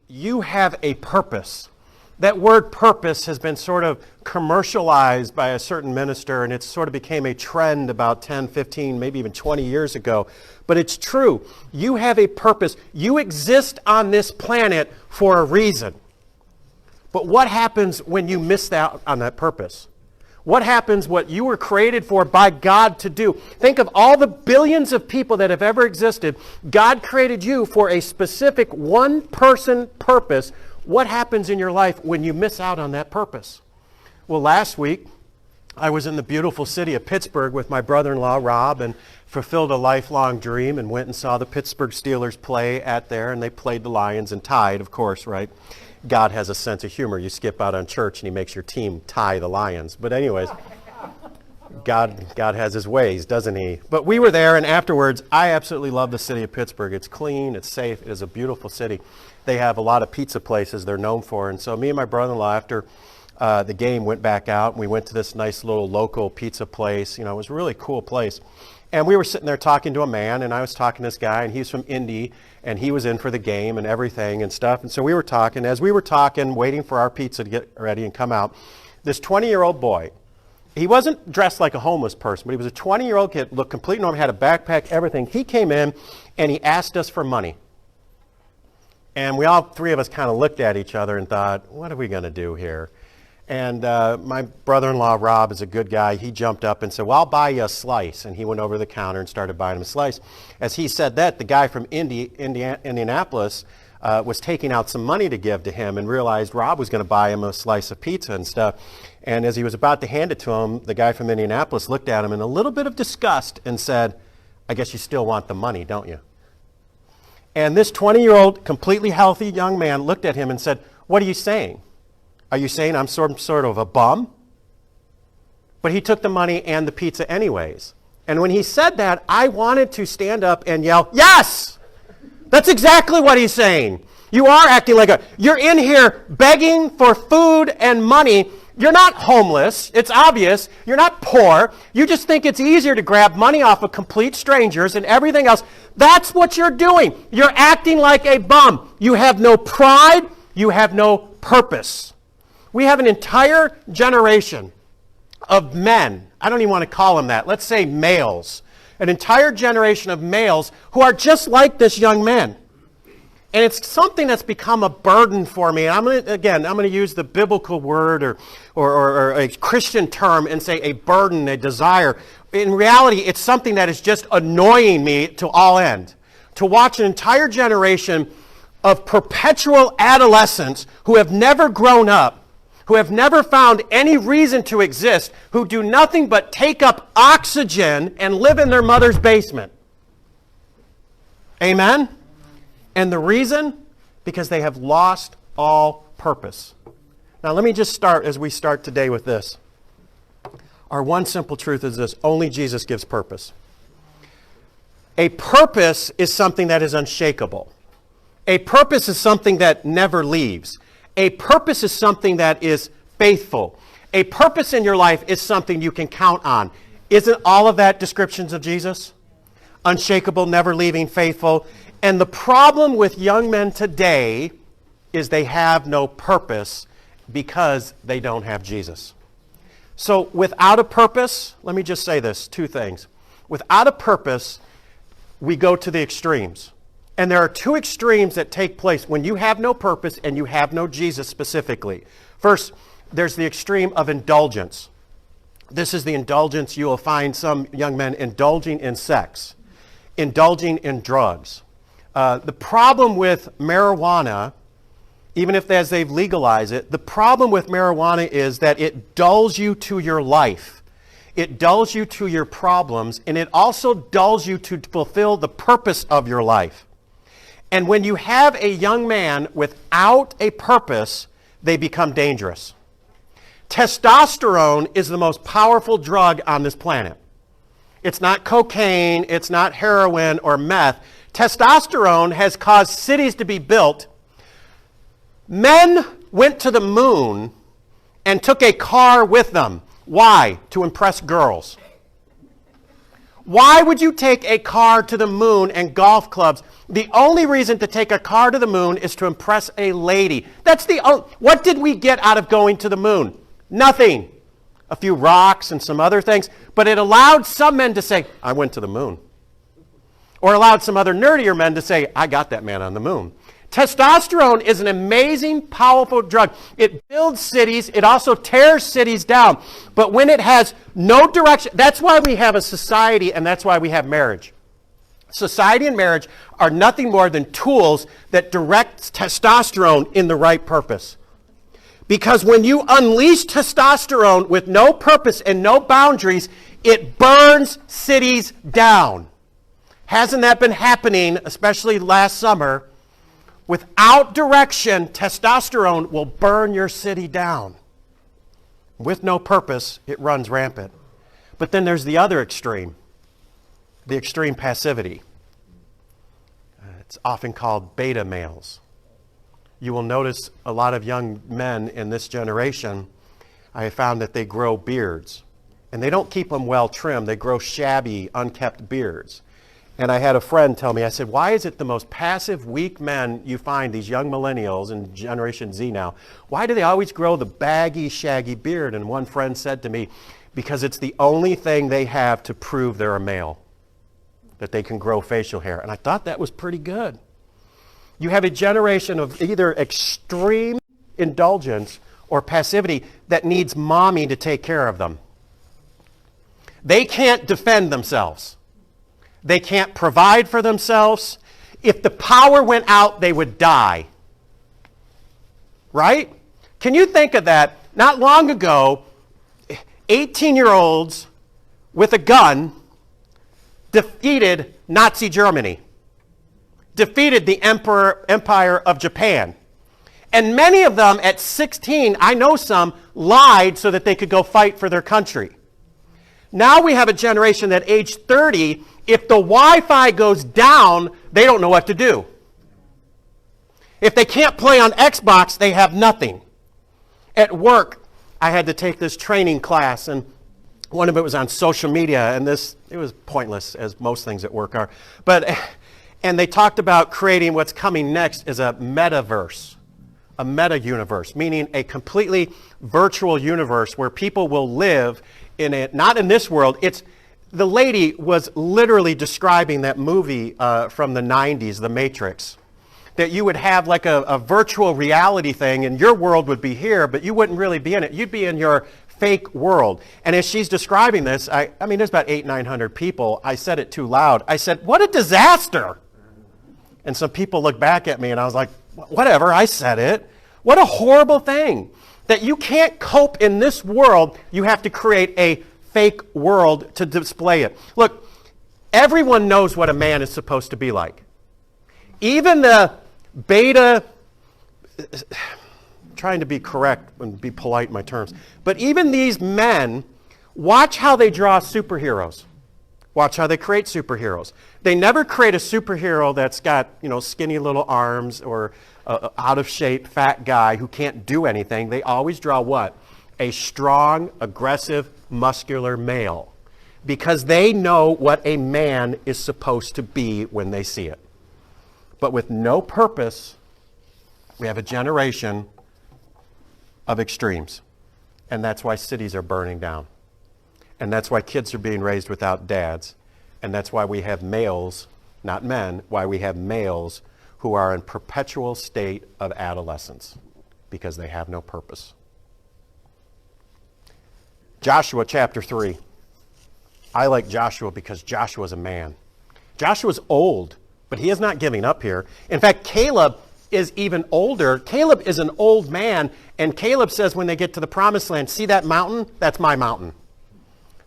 you have a purpose. That word purpose has been sort of commercialized by a certain minister, and it sort of became a trend about 10, 15, maybe even 20 years ago. But it's true. You have a purpose. You exist on this planet for a reason. But what happens when you miss out on that purpose? What happens what you were created for by God to do? Think of all the billions of people that have ever existed. God created you for a specific one-person purpose. What happens in your life when you miss out on that purpose? Well, last week, I was in the beautiful city of Pittsburgh with my brother-in-law, Rob, and fulfilled a lifelong dream and went and saw the Pittsburgh Steelers play at there, and they played the Lions and tied, of course, right? God has a sense of humor. You skip out on church and he makes your team tie the Lions. But anyways, God has his ways, doesn't he? But we were there, and afterwards, I absolutely love the city of Pittsburgh. It's clean, it's safe, it is a beautiful city. They have a lot of pizza places they're known for. And so me and my brother-in-law, after the game, went back out, and we went to this nice little local pizza place. You know, it was a really cool place. And we were sitting there talking to a man, and I was talking to this guy, and he's from Indy, and he was in for the game and everything and stuff. And so we were talking. As we were talking, waiting for our pizza to get ready and come out, this 20-year-old boy, he wasn't dressed like a homeless person, but he was a 20-year-old kid, looked completely normal, had a backpack, everything. He came in, and he asked us for money. And we all three of us kind of looked at each other and thought, what are we going to do here? And my brother-in-law, Rob, is a good guy. He jumped up and said, well, I'll buy you a slice. And he went over to the counter and started buying him a slice. As he said that, the guy from Indianapolis was taking out some money to give to him and realized Rob was going to buy him a slice of pizza and stuff. And as he was about to hand it to him, the guy from Indianapolis looked at him in a little bit of disgust and said, I guess you still want the money, don't you? And this 20-year-old, completely healthy young man looked at him and said, what are you saying? Are you saying I'm sort of a bum? But he took the money and the pizza anyways. And when he said that, I wanted to stand up and yell, yes! That's exactly what he's saying. You are acting like you're in here begging for food and money. You're not homeless. It's obvious. You're not poor. You just think it's easier to grab money off of complete strangers and everything else. That's what you're doing. You're acting like a bum. You have no pride. You have no purpose. We have an entire generation of men. I don't even want to call them that. Let's say males. An entire generation of males who are just like this young man. And it's something that's become a burden for me. And I'm going to use the biblical word or a Christian term and say a burden, a desire. In reality, it's something that is just annoying me to all end. To watch an entire generation of perpetual adolescents who have never grown up, who have never found any reason to exist, who do nothing but take up oxygen and live in their mother's basement. Amen? And the reason? Because they have lost all purpose. Now let me just start as we start today with this. Our one simple truth is this: only Jesus gives purpose. A purpose is something that is unshakable. A purpose is something that never leaves. A purpose is something that is faithful. A purpose in your life is something you can count on. Isn't all of that descriptions of Jesus? Unshakable, never leaving, faithful. And the problem with young men today is they have no purpose because they don't have Jesus. So without a purpose, let me just say this, two things. Without a purpose, we go to the extremes. And there are two extremes that take place when you have no purpose and you have no Jesus specifically. First, there's the extreme of indulgence. This is the indulgence you will find some young men indulging in sex, indulging in drugs. The problem with marijuana, even if as they've legalized it, the problem with marijuana is that it dulls you to your life. It dulls you to your problems, and it also dulls you to fulfill the purpose of your life. And when you have a young man without a purpose, they become dangerous. Testosterone is the most powerful drug on this planet. It's not cocaine, it's not heroin or meth. Testosterone has caused cities to be built. Men went to the moon and took a car with them. Why? To impress girls. Why would you take a car to the moon and golf clubs? The only reason to take a car to the moon is to impress a lady. What did we get out of going to the moon? Nothing. A few rocks and some other things. But it allowed some men to say, I went to the moon. Or allowed some other nerdier men to say, I got that man on the moon. Testosterone is an amazing, powerful drug. It builds cities. It also tears cities down. But when it has no direction, that's why we have a society and that's why we have marriage. Society and marriage are nothing more than tools that direct testosterone in the right purpose. Because when you unleash testosterone with no purpose and no boundaries, it burns cities down. Hasn't that been happening, especially last summer? Without direction, testosterone will burn your city down. With no purpose, it runs rampant. But then there's the other extreme, the extreme passivity. It's often called beta males. You will notice a lot of young men in this generation, I have found that they grow beards. And they don't keep them well trimmed. They grow shabby, unkept beards. And I had a friend tell me, I said, why is it the most passive, weak men you find, these young millennials and Generation Z now, why do they always grow the baggy, shaggy beard? And one friend said to me, because it's the only thing they have to prove they're a male, that they can grow facial hair. And I thought that was pretty good. You have a generation of either extreme indulgence or passivity that needs mommy to take care of them. They can't defend themselves. They can't provide for themselves. If the power went out, they would die. Right? Can you think of that? Not long ago, 18-year-olds with a gun defeated Nazi Germany, defeated the Empire of Japan. And many of them at 16, I know some, lied so that they could go fight for their country. Now we have a generation that age 30, if the Wi-Fi goes down, they don't know what to do. If they can't play on Xbox, they have nothing. At work, I had to take this training class, and one of it was on social media, and it was pointless, as most things at work are. And they talked about creating what's coming next is a metaverse, a meta-universe, meaning a completely virtual universe where people will live in it, not in this world. The lady was literally describing that movie from the 90s, The Matrix, that you would have like a virtual reality thing and your world would be here, but you wouldn't really be in it. You'd be in your fake world. And as she's describing this, I mean, there's about 800-900 people. I said it too loud. I said, what a disaster. And some people looked back at me and I was like, whatever, I said it. What a horrible thing. That you can't cope in this world, you have to create a fake world to display it. Look, everyone knows what a man is supposed to be like. Even the beta, trying to be correct and be polite in my terms, but even these men, watch how they draw superheroes. Watch how they create superheroes. They never create a superhero that's got, skinny little arms or out of shape, fat guy who can't do anything. They always draw what? A strong, aggressive, muscular male. Because they know what a man is supposed to be when they see it. But with no purpose, we have a generation of extremes. And that's why cities are burning down. And that's why kids are being raised without dads. And that's why we have males, not men, why we have males who are in perpetual state of adolescence because they have no purpose. Joshua chapter 3. I like Joshua because Joshua's a man. Joshua's old, but he is not giving up here. In fact, Caleb is even older. Caleb is an old man, and Caleb says when they get to the promised land, see that mountain? That's my mountain.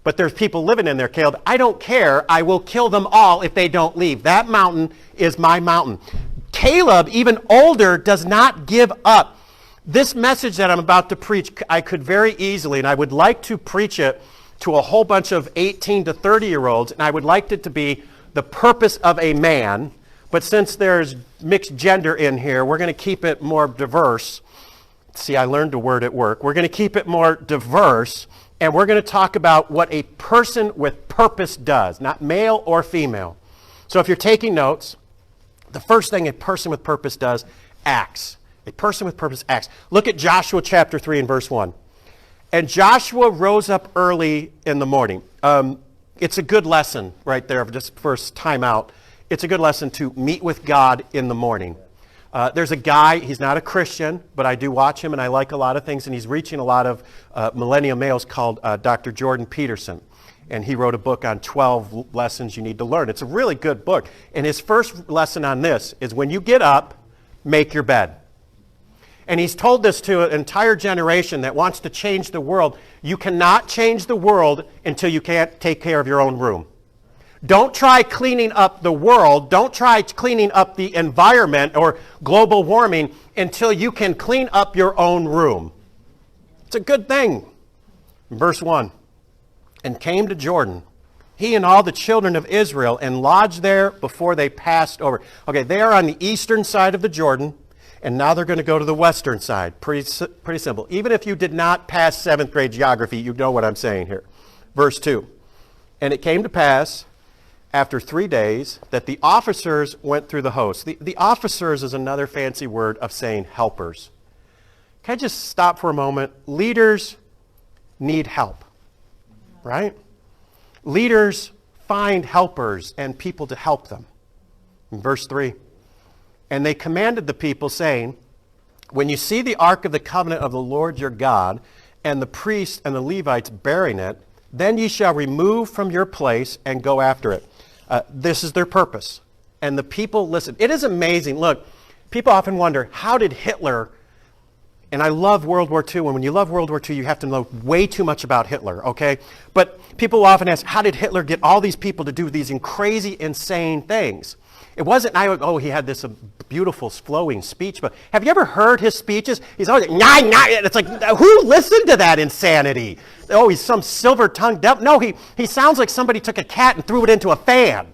But there's people living in there, Caleb. I don't care. I will kill them all if they don't leave. That mountain is my mountain. Caleb, even older, does not give up. This message that I'm about to preach, I could very easily, and I would like to preach it to a whole bunch of 18 to 30-year-olds, and I would like it to be the purpose of a man. But since there's mixed gender in here, we're going to keep it more diverse. See, I learned a word at work. We're going to keep it more diverse. And we're going to talk about what a person with purpose does, not male or female. So if you're taking notes, the first thing a person with purpose does, acts. A person with purpose acts. Look at Joshua chapter 3 and verse 1. And Joshua rose up early in the morning. It's a good lesson right there, just first time out. It's a good lesson to meet with God in the morning. There's a guy, he's not a Christian, but I do watch him and I like a lot of things, and he's reaching a lot of millennial males called Dr. Jordan Peterson. And he wrote a book on 12 lessons you need to learn. It's a really good book. And his first lesson on this is when you get up, make your bed. And he's told this to an entire generation that wants to change the world. You cannot change the world until you can't take care of your own room. Don't try cleaning up the world. Don't try cleaning up the environment or global warming until you can clean up your own room. It's a good thing. Verse 1, and came to Jordan, he and all the children of Israel, and lodged there before they passed over. Okay, they are on the eastern side of the Jordan, and now they're going to go to the western side. Pretty simple. Even if you did not pass 7th grade geography, you know what I'm saying here. Verse 2, and it came to pass after 3 days that the officers went through the host. The officers is another fancy word of saying helpers. Can I just stop for a moment? Leaders need help, right? Leaders find helpers and people to help them. In verse 3, and they commanded the people, saying, when you see the ark of the covenant of the Lord your God, and the priests and the Levites bearing it, then ye shall remove from your place and go after it. This is their purpose. And the people listen. It is amazing. Look, people often wonder, how did Hitler, and I love World War II, and when you love World War II, you have to know way too much about Hitler, okay? But people often ask, how did Hitler get all these people to do these crazy, insane things? It wasn't, he had this beautiful flowing speech, but have you ever heard his speeches? He's always like, nah, nah. It's like, who listened to that insanity? Oh, he's some silver-tongued devil. No, he sounds like somebody took a cat and threw it into a fan.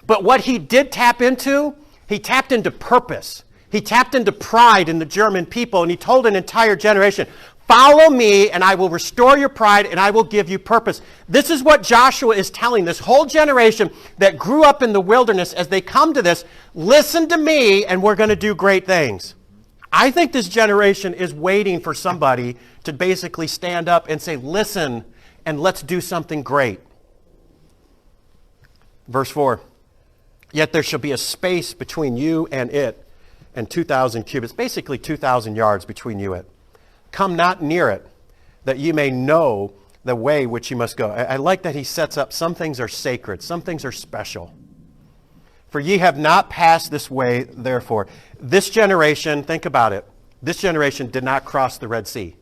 But what he did tap into, he tapped into purpose. He tapped into pride in the German people, and he told an entire generation, follow me, and I will restore your pride, and I will give you purpose. This is what Joshua is telling this whole generation that grew up in the wilderness as they come to this. Listen to me, and we're going to do great things. I think this generation is waiting for somebody to basically stand up and say, listen, and let's do something great. Verse 4, yet there shall be a space between you and it, and 2,000 cubits, basically 2,000 yards between you and it. Come not near it, that ye may know the way which ye must go. I like that he sets up some things are sacred, some things are special. For ye have not passed this way, therefore. This generation, think about it, this generation did not cross the Red Sea.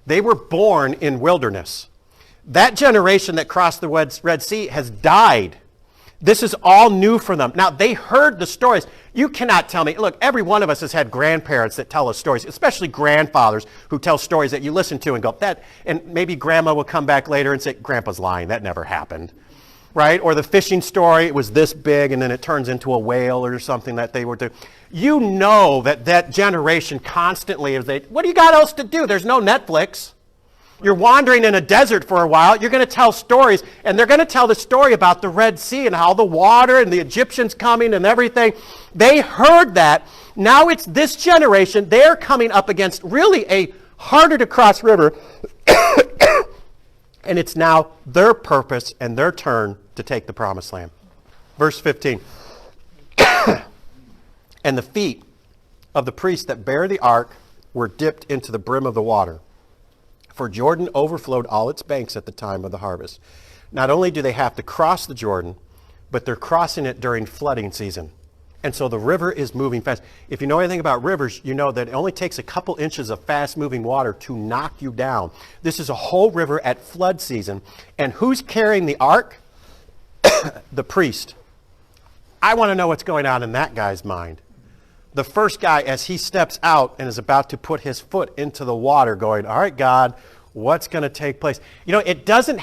They were born in wilderness. That generation that crossed the Red Sea has died. This is all new for them. Now, they heard the stories. You cannot tell me. Look, every one of us has had grandparents that tell us stories, especially grandfathers who tell stories that you listen to and go, that, and maybe grandma will come back later and say, Grandpa's lying. That never happened, right? Or the fishing story, it was this big and then it turns into a whale or something that they were doing. You know that generation constantly, what do you got else to do? There's no Netflix. You're wandering in a desert for a while. You're going to tell stories, and they're going to tell the story about the Red Sea and how the water and the Egyptians coming and everything. They heard that. Now it's this generation. They're coming up against really a harder to cross river, and it's now their purpose and their turn to take the promised land. Verse 15. And the feet of the priests that bear the ark were dipped into the brim of the water. For Jordan overflowed all its banks at the time of the harvest. Not only do they have to cross the Jordan, but they're crossing it during flooding season. And so the river is moving fast. If you know anything about rivers, you know that it only takes a couple inches of fast-moving water to knock you down. This is a whole river at flood season. And who's carrying the ark? The priest. I want to know what's going on in that guy's mind. The first guy, as he steps out and is about to put his foot into the water, going, all right, God, what's going to take place? You know, it doesn't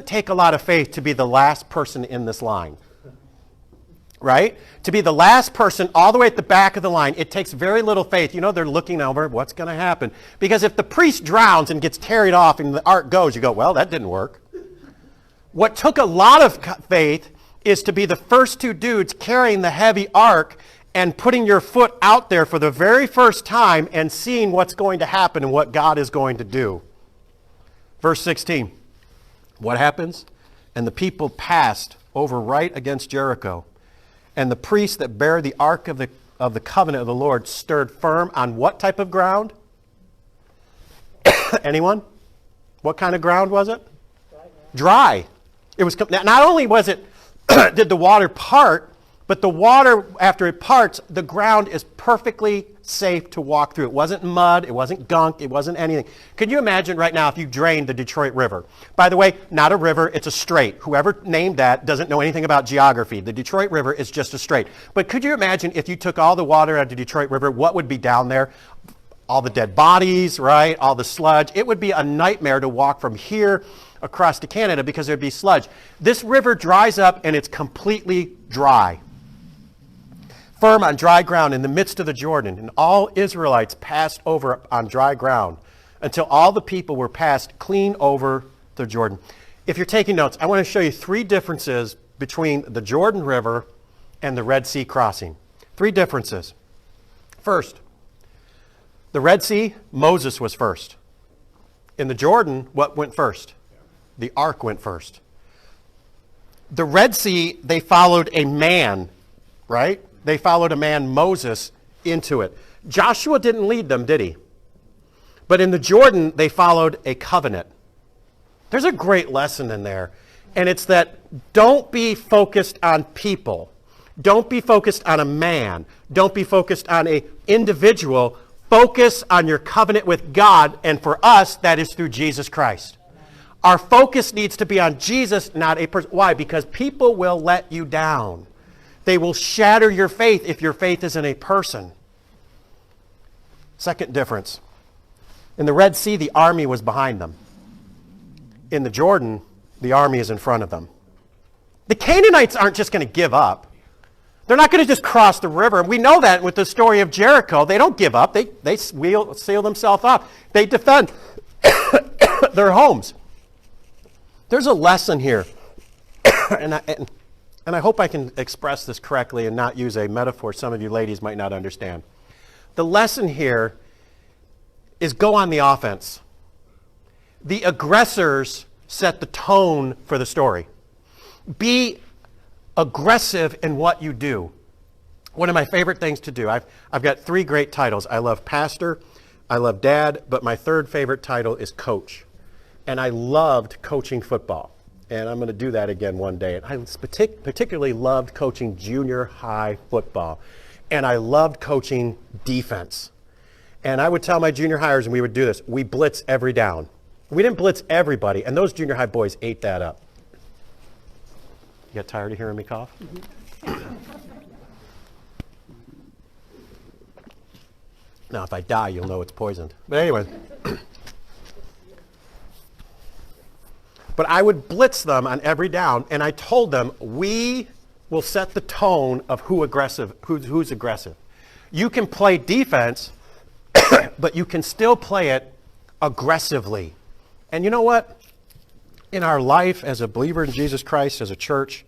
take a lot of faith to be the last person in this line. right? To be the last person all the way at the back of the line, it takes very little faith. You know, they're looking over, what's going to happen? Because if the priest drowns and gets carried off and the ark goes, you go, well, that didn't work. What took a lot of faith is to be the first two dudes carrying the heavy ark and putting your foot out there for the very first time and seeing what's going to happen and what God is going to do. Verse 16, what happens? And the people passed over right against Jericho. And the priests that bear the ark of the covenant of the Lord stood firm on what type of ground? Anyone? What kind of ground was it? Dry. It was not only was it did the water part, but the water, after it parts, the ground is perfectly safe to walk through. It wasn't mud, it wasn't gunk, it wasn't anything. Can you imagine right now if you drained the Detroit River? By the way, not a river, it's a strait. Whoever named that doesn't know anything about geography. The Detroit River is just a strait. But could you imagine if you took all the water out of the Detroit River, what would be down there? All the dead bodies, right? All the sludge. It would be a nightmare to walk from here across to Canada because there'd be sludge. This river dries up and it's completely dry. Firm on dry ground in the midst of the Jordan, and all Israelites passed over on dry ground until all the people were passed clean over the Jordan. If you're taking notes, I want to show you three differences between the Jordan River and the Red Sea crossing. Three differences. First, the Red Sea, Moses was first. In the Jordan, what went first? The ark went first. The Red Sea, they followed a man, right? They followed a man, Moses, into it. Joshua didn't lead them, did he? But in the Jordan, they followed a covenant. There's a great lesson in there. And it's that don't be focused on people. Don't be focused on a man. Don't be focused on an individual. Focus on your covenant with God. And for us, that is through Jesus Christ. Our focus needs to be on Jesus, not a person. Why? Because people will let you down. They will shatter your faith if your faith is in a person. Second difference. In the Red Sea, the army was behind them. In the Jordan, the army is in front of them. The Canaanites aren't just going to give up. They're not going to just cross the river. We know that with the story of Jericho. They don't give up. They seal themselves off. They defend their homes. There's a lesson here. And I hope I can express this correctly and not use a metaphor some of you ladies might not understand. The lesson here is go on the offense. The aggressors set the tone for the story. Be aggressive in what you do. One of my favorite things to do, I've got three great titles. I love pastor, I love dad, but my third favorite title is coach. And I loved coaching football. And I'm going to do that again one day. And I particularly loved coaching junior high football. And I loved coaching defense. And I would tell my junior hires, and we would do this, we blitz every down. We didn't blitz everybody, and those junior high boys ate that up. You got tired of hearing me cough? Mm-hmm. Now, if I die, you'll know it's poisoned. But anyway. But I would blitz them on every down, and I told them, we will set the tone of who's aggressive. You can play defense, but you can still play it aggressively. And you know what? In our life as a believer in Jesus Christ, as a church,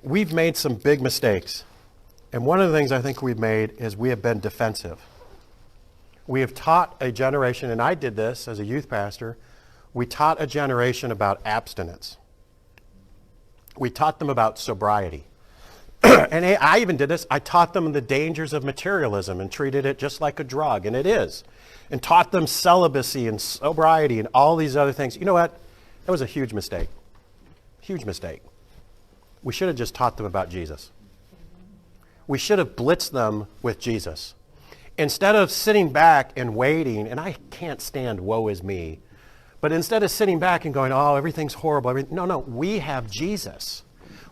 we've made some big mistakes. And one of the things I think we've made is we have been defensive. We have taught a generation, and I did this as a youth pastor, we taught a generation about abstinence. We taught them about sobriety. And I even did this. I taught them the dangers of materialism and treated it just like a drug, and it is. And taught them celibacy and sobriety and all these other things. You know what? That was a huge mistake. Huge mistake. We should have just taught them about Jesus. We should have blitzed them with Jesus. Instead of sitting back and waiting, and I can't stand woe is me, but instead of sitting back and going, oh, everything's horrible. No, we have Jesus.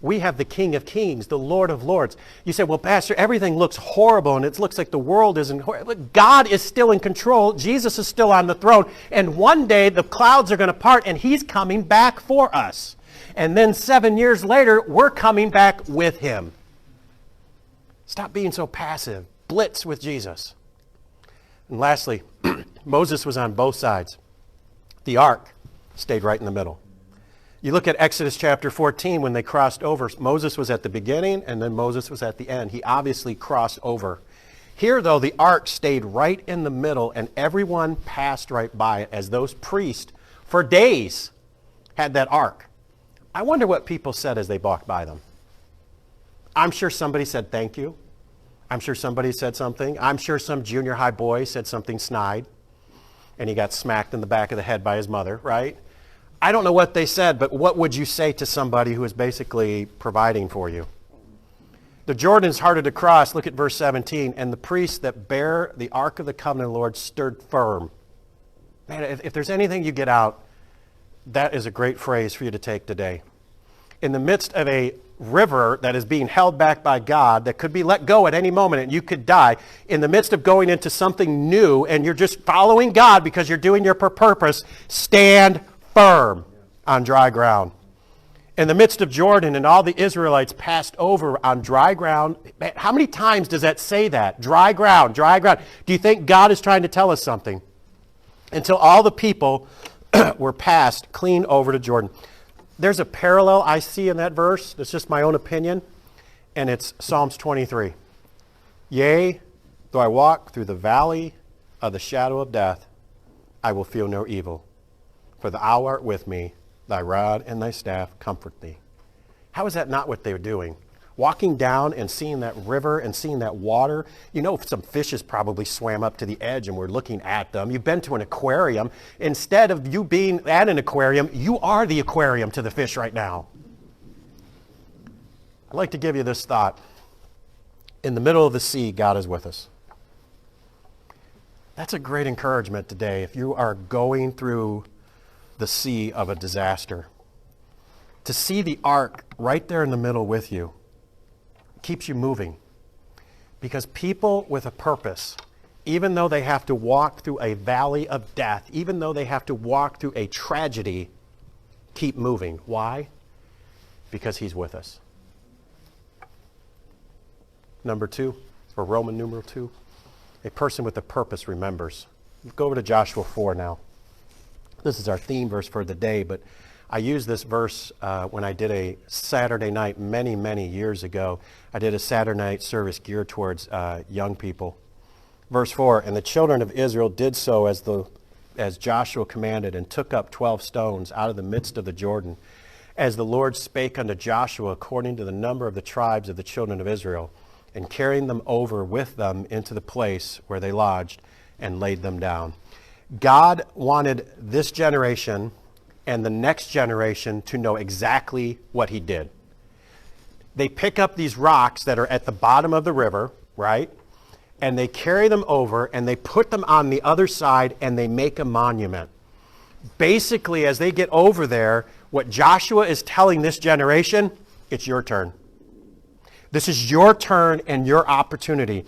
We have the King of Kings, the Lord of Lords. You say, well, Pastor, everything looks horrible and it looks like the world isn't horrible. God is still in control. Jesus is still on the throne. And one day the clouds are going to part and he's coming back for us. And then 7 years later, we're coming back with him. Stop being so passive. Blitz with Jesus. And lastly, Moses was on both sides. The ark stayed right in the middle. You look at Exodus chapter 14 when they crossed over. Moses was at the beginning and then Moses was at the end. He obviously crossed over. Here, though, the ark stayed right in the middle and everyone passed right by it as those priests for days had that ark. I wonder what people said as they walked by them. I'm sure somebody said thank you. I'm sure somebody said something. I'm sure some junior high boy said something snide and he got smacked in the back of the head by his mother, right? I don't know what they said, but what would you say to somebody who is basically providing for you? The Jordan is harder to cross. Look at verse 17. And the priests that bear the ark of the covenant of the Lord stood firm. Man, if there's anything you get out, that is a great phrase for you to take today. In the midst of a river that is being held back by God, that could be let go at any moment and you could die, in the midst of going into something new and you're just following God because you're doing your purpose, stand firm on dry ground. In the midst of Jordan and all the Israelites passed over on dry ground. How many times does that say that? Dry ground, dry ground. Do you think God is trying to tell us something? Until all the people were passed clean over to Jordan. There's a parallel I see in that verse. It's just my own opinion. And it's Psalms 23. Yea, though I walk through the valley of the shadow of death, I will feel no evil. For thou art with me, thy rod and thy staff comfort thee. How is that not what they were doing? Walking down and seeing that river and seeing that water. You know, some fishes probably swam up to the edge and were looking at them. You've been to an aquarium. Instead of you being at an aquarium, you are the aquarium to the fish right now. I'd like to give you this thought. In the middle of the sea, God is with us. That's a great encouragement today if you are going through the sea of a disaster. To see the ark right there in the middle with you keeps you moving. Because people with a purpose, even though they have to walk through a valley of death, even though they have to walk through a tragedy, keep moving. Why? Because he's with us. Number 2, or Roman numeral 2, a person with a purpose remembers. Go over to Joshua 4 now. This is our theme verse for the day, but I used this verse when I did a Saturday night many, many years ago. I did a Saturday night service geared towards young people. Verse 4, and the children of Israel did so as Joshua commanded, and took up 12 stones out of the midst of the Jordan, as the Lord spake unto Joshua according to the number of the tribes of the children of Israel, and carrying them over with them into the place where they lodged, and laid them down. God wanted this generation and the next generation to know exactly what he did. They pick up these rocks that are at the bottom of the river, right? And they carry them over and they put them on the other side and they make a monument. Basically, as they get over there, what Joshua is telling this generation, it's your turn. This is your turn and your opportunity.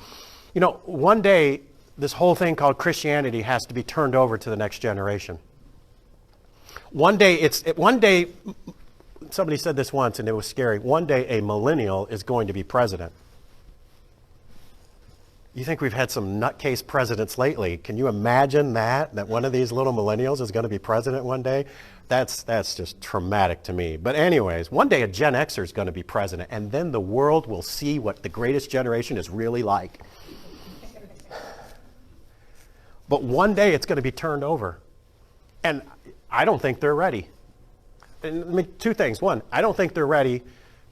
You know, one day, this whole thing called Christianity has to be turned over to the next generation. One day, somebody said this once and it was scary. One day a millennial is going to be president. You think we've had some nutcase presidents lately. Can you imagine that one of these little millennials is going to be president one day? That's just traumatic to me. But anyways, one day a Gen Xer is going to be president, and then the world will see what the greatest generation is really like. But one day it's going to be turned over. And I don't think they're ready. And I mean, 2 things. One, I don't think they're ready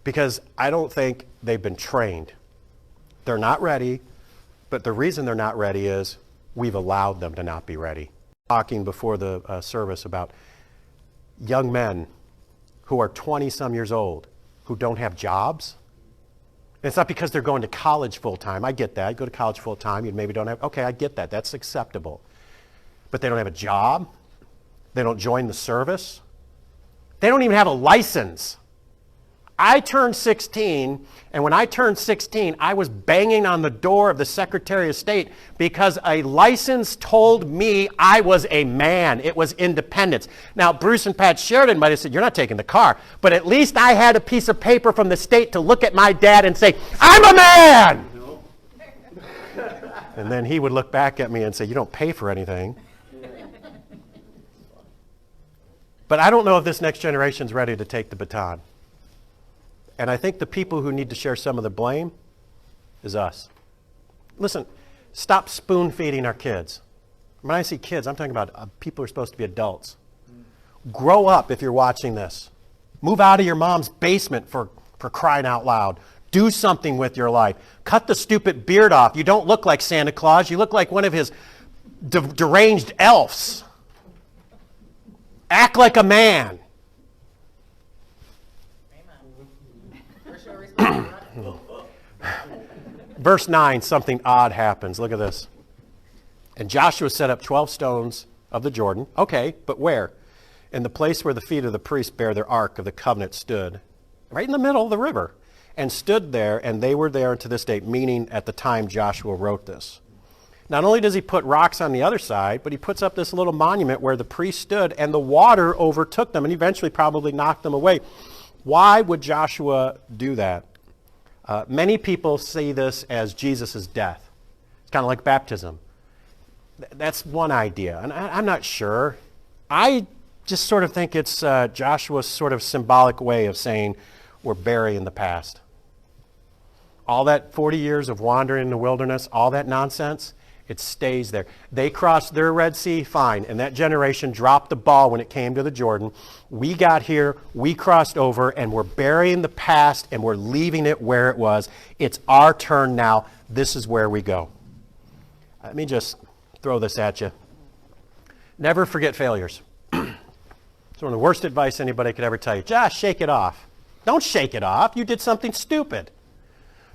because I don't think they've been trained. They're not ready, but the reason they're not ready is we've allowed them to not be ready. Talking before the service about young men who are 20-some years old who don't have jobs. And it's not because they're going to college full-time. I get that. You go to college full-time, you maybe don't have, okay, I get that. That's acceptable. But they don't have a job. They don't join the service. They don't even have a license. I turned 16, and when I turned 16, I was banging on the door of the Secretary of State because a license told me I was a man. It was independence. Now, Bruce and Pat Sheridan might have said, you're not taking the car, but at least I had a piece of paper from the state to look at my dad and say, I'm a man! No. And then he would look back at me and say, you don't pay for anything. But I don't know if this next generation's ready to take the baton. And I think the people who need to share some of the blame is us. Listen, stop spoon feeding our kids. When I see kids, I'm talking about people who are supposed to be adults. Grow up if you're watching this. Move out of your mom's basement for crying out loud. Do something with your life. Cut the stupid beard off. You don't look like Santa Claus. You look like one of his deranged elves. Act like a man. Verse 9, something odd happens. Look at this. And Joshua set up 12 stones of the Jordan. Okay, but where? In the place where the feet of the priests bear their ark of the covenant stood. Right in the middle of the river. And stood there, and they were there to this day, meaning at the time Joshua wrote this. Not only does he put rocks on the other side, but he puts up this little monument where the priests stood, and the water overtook them, and eventually probably knocked them away. Why would Joshua do that? Many people see this as Jesus' death. It's kind of like baptism. That's one idea, and I'm not sure. I just sort of think it's Joshua's sort of symbolic way of saying we're burying the past. All that 40 years of wandering in the wilderness, all that nonsense, it stays there. They crossed their Red Sea, fine, and that generation dropped the ball when it came to the Jordan. We got here, we crossed over, and we're burying the past, and we're leaving it where it was. It's our turn now. This is where we go. Let me just throw this at you. Never forget failures. It's one of the worst advice anybody could ever tell you. Just shake it off. Don't shake it off. You did something stupid.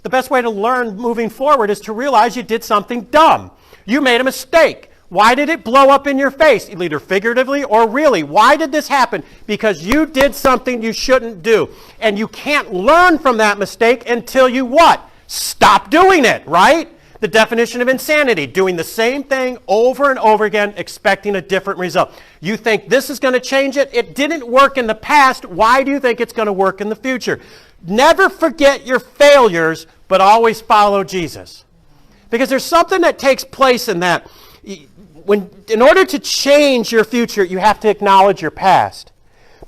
The best way to learn moving forward is to realize you did something dumb. You made a mistake. Why did it blow up in your face? Either figuratively or really. Why did this happen? Because you did something you shouldn't do. And you can't learn from that mistake until you what? Stop doing it, right? The definition of insanity, doing the same thing over and over again, expecting a different result. You think this is going to change it? It didn't work in the past. Why do you think it's going to work in the future? Never forget your failures, but always follow Jesus. Because there's something that takes place in that. In order to change your future, you have to acknowledge your past.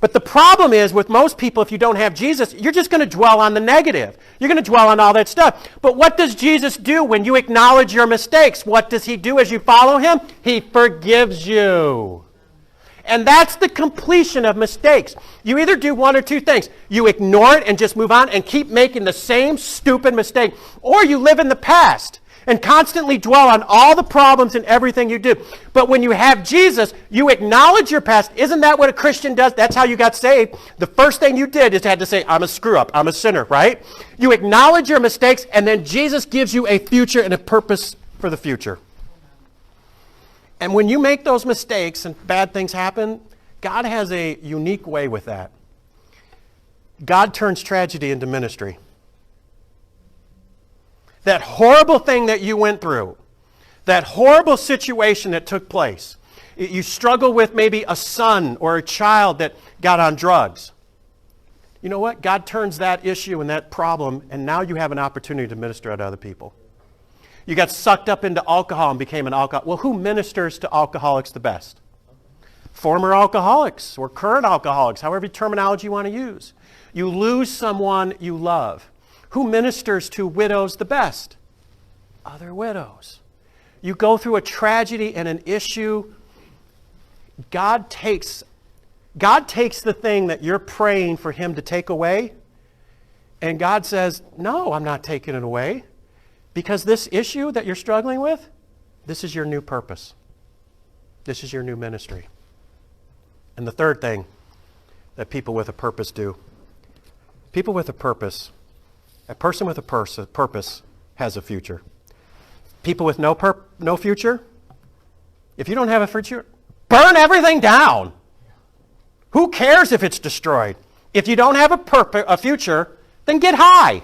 But the problem is, with most people, if you don't have Jesus, you're just going to dwell on the negative. You're going to dwell on all that stuff. But what does Jesus do when you acknowledge your mistakes? What does he do as you follow him? He forgives you. And that's the completion of mistakes. You either do one or two things. You ignore it and just move on and keep making the same stupid mistake. Or you live in the past and constantly dwell on all the problems and everything you do. But when you have Jesus, you acknowledge your past. Isn't that what a Christian does? That's how you got saved. The first thing you did is had to say, I'm a screw-up, I'm a sinner, right? You acknowledge your mistakes, and then Jesus gives you a future and a purpose for the future. And when you make those mistakes and bad things happen, God has a unique way with that. God turns tragedy into ministry. That horrible thing that you went through, that horrible situation that took place, you struggle with maybe a son or a child that got on drugs. You know what? God turns that issue and that problem, and now you have an opportunity to minister to other people. You got sucked up into alcohol and became an alcoholic. Well, who ministers to alcoholics the best? Former alcoholics or current alcoholics, however terminology you want to use. You lose someone you love. Who ministers to widows the best? Other widows. You go through a tragedy and an issue. God takes the thing that you're praying for him to take away, and God says, no, I'm not taking it away. Because this issue that you're struggling with, this is your new purpose. This is your new ministry. And the third thing that people with a purpose do, people with a purpose, a person with a purpose has a future. People with no future, if you don't have a future, burn everything down. Who cares if it's destroyed? If you don't have a future, then get high.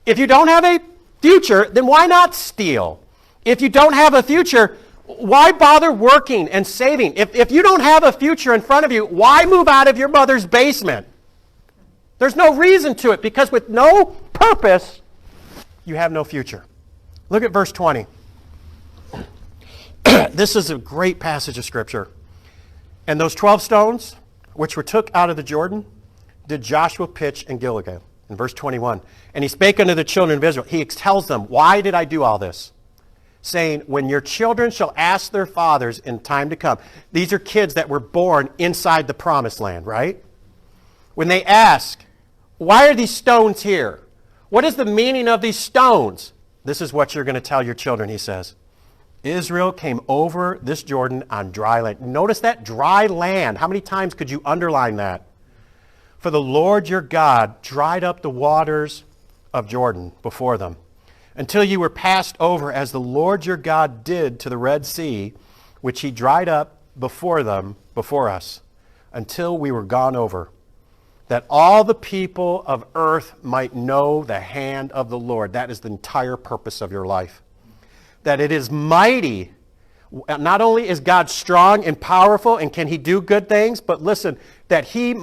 If you don't have a future, then why not steal? If you don't have a future, why bother working and saving? If you don't have a future in front of you, why move out of your mother's basement? There's no reason to it, because with no purpose, you have no future. Look at verse 20. This is a great passage of Scripture. And those 12 stones, which were took out of the Jordan, did Joshua pitch in Gilgal. In verse 21. And he spake unto the children of Israel. He tells them, why did I do all this? Saying, when your children shall ask their fathers in time to come. These are kids that were born inside the promised land, right? When they ask, why are these stones here? What is the meaning of these stones? This is what you're going to tell your children, he says. Israel came over this Jordan on dry land. Notice that, dry land. How many times could you underline that? For the Lord your God dried up the waters of Jordan before them, until you were passed over, as the Lord your God did to the Red Sea, which he dried up before them, before us, until we were gone over, that all the people of earth might know the hand of the Lord. That is the entire purpose of your life. That it is mighty. Not only is God strong and powerful and can he do good things, but listen, that ye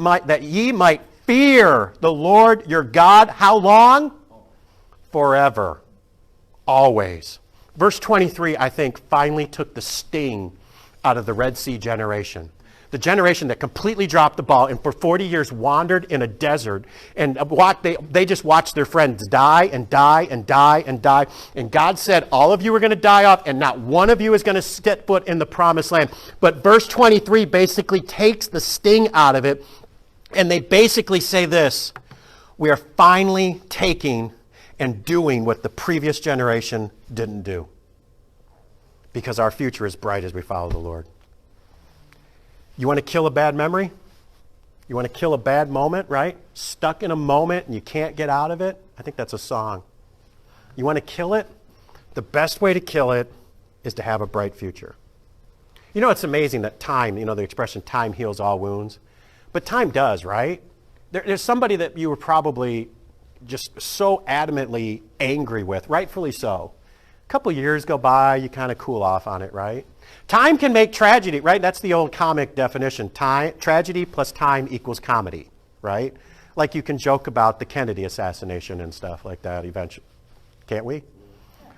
might fear the Lord your God. How long? Forever. Always. Verse 23, I think, finally took the sting out of the Red Sea generation. The generation that completely dropped the ball and for 40 years wandered in a desert, and they just watched their friends die and die and die and die. And God said, all of you are going to die off, and not one of you is going to set foot in the promised land. But verse 23 basically takes the sting out of it, and they basically say this: we are finally taking and doing what the previous generation didn't do, because our future is bright as we follow the Lord. You want to kill a bad memory? You want to kill a bad moment, right? Stuck in a moment and you can't get out of it? I think that's a song. You want to kill it? The best way to kill it is to have a bright future. You know, it's amazing that time, you know, the expression time heals all wounds. But time does, right? There's somebody that you were probably just so adamantly angry with, rightfully so. A couple years go by, you kind of cool off on it, right? Time can make tragedy, right? That's the old comic definition. Tragedy plus time equals comedy, right? Like you can joke about the Kennedy assassination and stuff like that eventually. Can't we?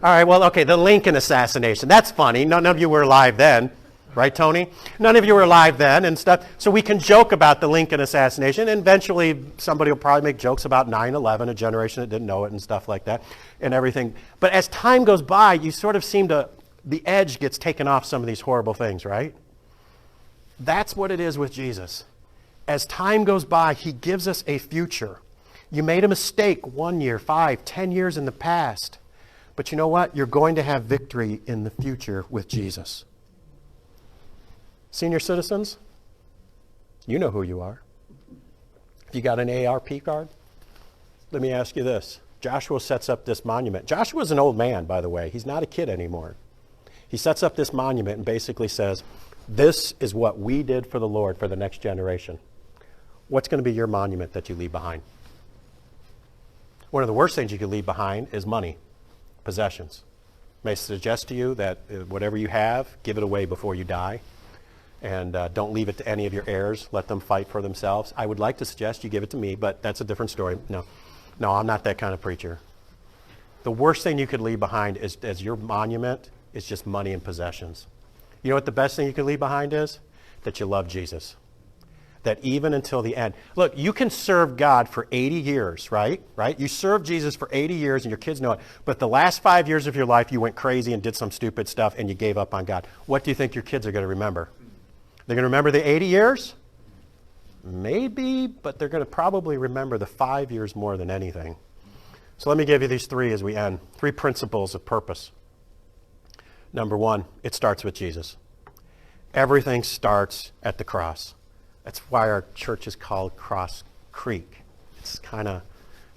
All right, well, okay, the Lincoln assassination. That's funny. None of you were alive then, right, Tony? None of you were alive then and stuff. So we can joke about the Lincoln assassination, and eventually somebody will probably make jokes about 9/11, a generation that didn't know it and stuff like that and everything. But as time goes by, you sort of seem to, the edge gets taken off some of these horrible things, right? That's what it is with Jesus. As time goes by, he gives us a future. You made a mistake 1 year, 5, 10 years in the past. But you know what? You're going to have victory in the future with Jesus. Senior citizens, you know who you are. If you got an ARP card, let me ask you this. Joshua sets up this monument. Joshua's an old man, by the way. He's not a kid anymore. He sets up this monument and basically says, this is what we did for the Lord for the next generation. What's going to be your monument that you leave behind? One of the worst things you could leave behind is money, possessions. May I suggest to you that whatever you have, give it away before you die. And don't leave it to any of your heirs. Let them fight for themselves. I would like to suggest you give it to me, but that's a different story. No, I'm not that kind of preacher. The worst thing you could leave behind is, as your monument, is just money and possessions. You know what the best thing you could leave behind is? That you love Jesus. That even until the end. Look, you can serve God for 80 years, right? You served Jesus for 80 years and your kids know it. But the last 5 years of your life, you went crazy and did some stupid stuff and you gave up on God. What do you think your kids are going to remember? They're going to remember the 80 years? Maybe, but they're going to probably remember the 5 years more than anything. So let me give you these three as we end. 3 principles of purpose. Number 1, it starts with Jesus. Everything starts at the cross. That's why our church is called Cross Creek. It's kind of,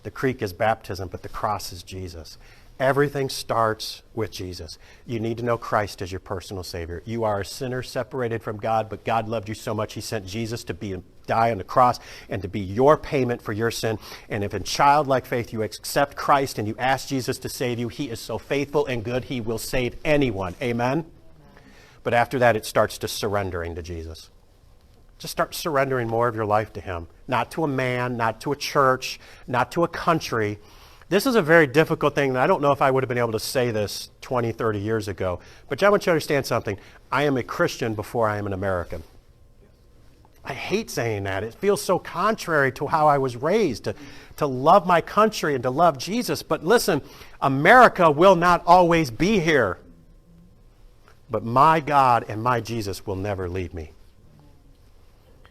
the creek is baptism, but the cross is Jesus. Everything starts with Jesus. You need to know Christ as your personal Savior. You are a sinner separated from God, but God loved you so much He sent Jesus to die on the cross and to be your payment for your sin. And if in childlike faith you accept Christ and you ask Jesus to save you, He is so faithful and good, He will save anyone. Amen? But after that, it starts to surrendering to Jesus. Just start surrendering more of your life to Him. Not to a man, not to a church, not to a country. This is a very difficult thing, and I don't know if I would have been able to say this 20, 30 years ago. But I want you to understand something. I am a Christian before I am an American. I hate saying that. It feels so contrary to how I was raised, to love my country and to love Jesus. But listen, America will not always be here. But my God and my Jesus will never leave me.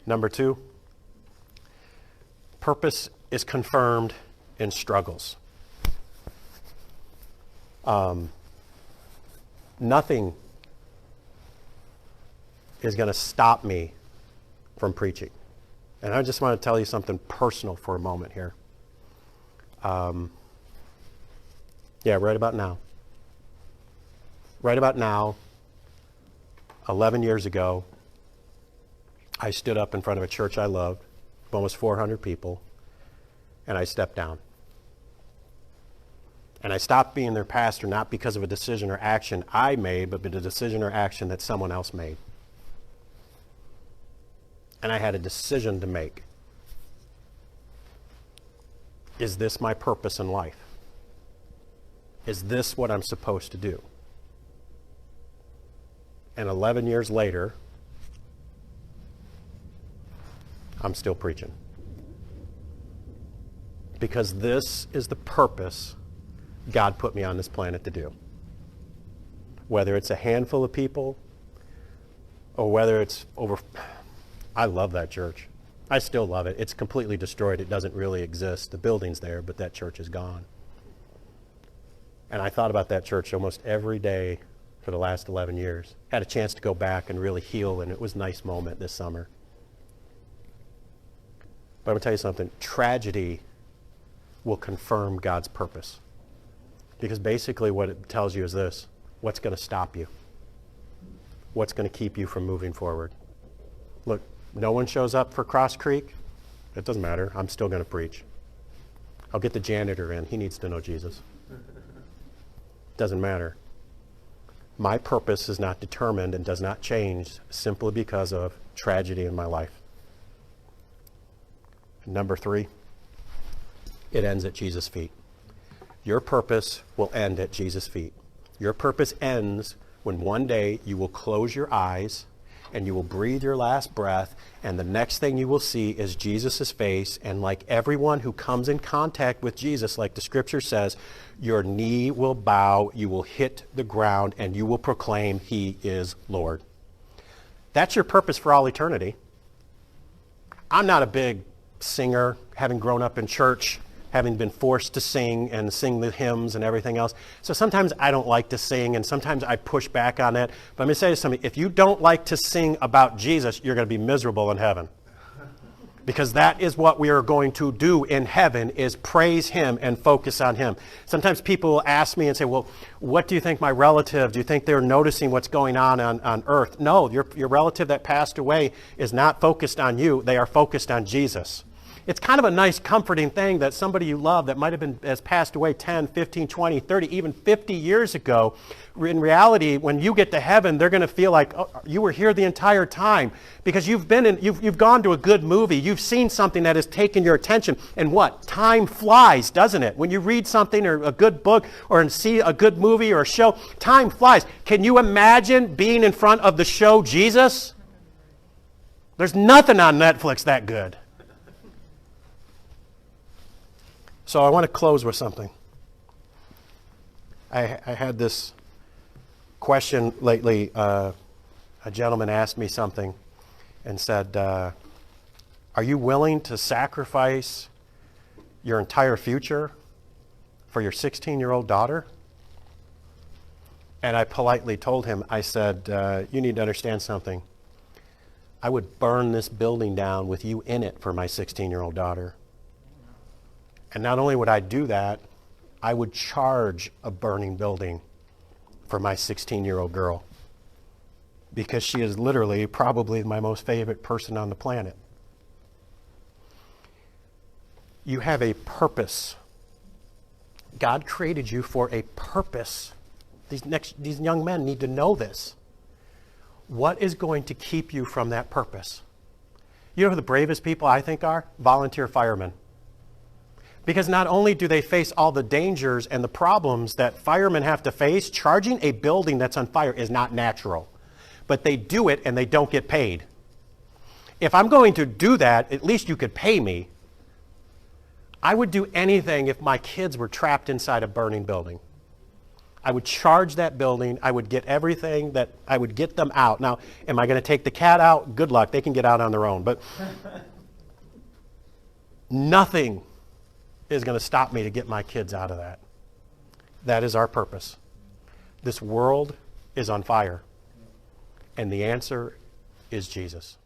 Number 2, purpose is confirmed in struggles. Nothing is going to stop me from preaching. And I just want to tell you something personal for a moment here. Right about now. Right about now, 11 years ago, I stood up in front of a church I loved, almost 400 people, and I stepped down. And I stopped being their pastor not because of a decision or action I made, but a decision or action that someone else made. And I had a decision to make. Is this my purpose in life? Is this what I'm supposed to do? And 11 years later, I'm still preaching. Because this is the purpose God put me on this planet to do. Whether it's a handful of people or whether it's over... I love that church. I still love it. It's completely destroyed. It doesn't really exist. The building's there, but that church is gone. And I thought about that church almost every day for the last 11 years. Had a chance to go back and really heal, and it was a nice moment this summer. But I'm going to tell you something. Tragedy will confirm God's purpose. Because basically what it tells you is this. What's going to stop you? What's going to keep you from moving forward? Look, no one shows up for Cross Creek. It doesn't matter. I'm still going to preach. I'll get the janitor in. He needs to know Jesus. Doesn't matter. My purpose is not determined and does not change simply because of tragedy in my life. Number 3, it ends at Jesus' feet. Your purpose will end at Jesus' feet. Your purpose ends when one day you will close your eyes and you will breathe your last breath, and the next thing you will see is Jesus' face, and like everyone who comes in contact with Jesus, like the scripture says, your knee will bow, you will hit the ground, and you will proclaim He is Lord. That's your purpose for all eternity. I'm not a big singer, having grown up in church, having been forced to sing and sing the hymns and everything else. So sometimes I don't like to sing, and sometimes I push back on it. But I'm going to say to somebody, if you don't like to sing about Jesus, you're going to be miserable in heaven. Because that is what we are going to do in heaven, is praise Him and focus on Him. Sometimes people will ask me and say, well, what do you think my relative, do you think they're noticing what's going on earth? No, your relative that passed away is not focused on you. They are focused on Jesus. It's kind of a nice, comforting thing that somebody you love that might have been has passed away 10, 15, 20, 30, even 50 years ago, in reality, when you get to heaven, they're going to feel like, oh, you were here the entire time, because you've gone to a good movie. You've seen something that has taken your attention. And what? Time flies, doesn't it? When you read something or a good book or see a good movie or a show, time flies. Can you imagine being in front of the show Jesus? There's nothing on Netflix that good. So I want to close with something. I had this question lately. A gentleman asked me something and said, are you willing to sacrifice your entire future for your 16-year-old daughter? And I politely told him, I said, you need to understand something. I would burn this building down with you in it for my 16-year-old daughter. And not only would I do that, I would charge a burning building for my 16-year-old girl because she is literally probably my most favorite person on the planet. You have a purpose. God created you for a purpose. These young men need to know this. What is going to keep you from that purpose? You know who the bravest people I think are? Volunteer firemen. Because not only do they face all the dangers and the problems that firemen have to face, charging a building that's on fire is not natural. But they do it and they don't get paid. If I'm going to do that, at least you could pay me. I would do anything if my kids were trapped inside a burning building. I would charge that building. I would get everything that I would get them out. Now, am I going to take the cat out? Good luck. They can get out on their own. But nothing is going to stop me to get my kids out of that. That is our purpose. This world is on fire. And the answer is Jesus.